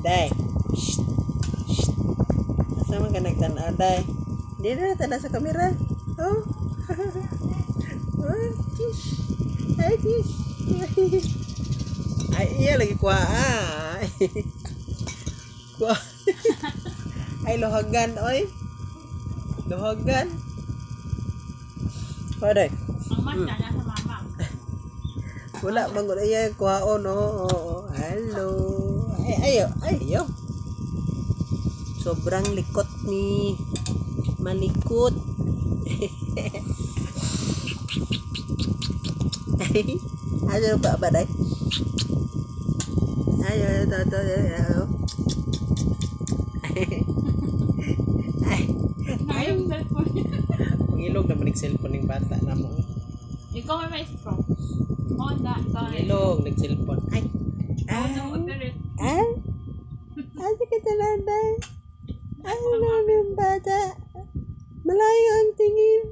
Day. Shh. Shh. Asa man ka nagtanaw, Day? Hindi na tanaw sa kamera. Oh. Oh, kish. Ay, kish. Ay, iya lagi kuha. Ay. Kuha. Ay, lohagan, oy. Lohagan. Kuha, Day. Ang mas na sa mama. Wala, manggod iya kuhaon, oh. Hello. Ay, ayo. Sobrang likot ni malikot. Ayo ba Day? Ayo. Ngayon cellphone. Pangilog naman yung cellphone ng bata na mo. Ikaw may strong. Oh, na. Pangilog, nag-cellphone. Ay. Oh, no, operate. Ate ka talanday. Ay, ano yung bata? Malayo ang tingin.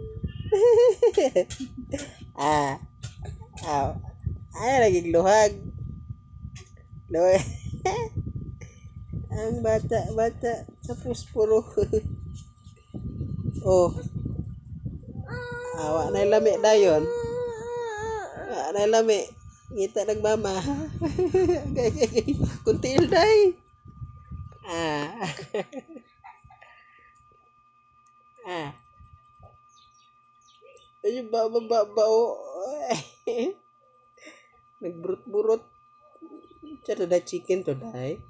Ay, naging luhag. Ang bata sa puspuro. Oh. Awa na yung lami dayon. Awa na yung lami. Ngita nagmama. Kuntil day. Ayun ba o. Nagburot-burot. Tsada da chicken to day.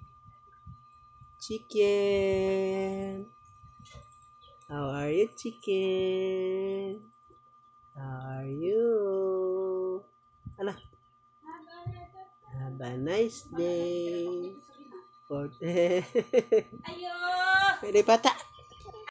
Chicken. How are you, chicken? How are you? Ala. Have a nice day. Ayo! Pwede bata.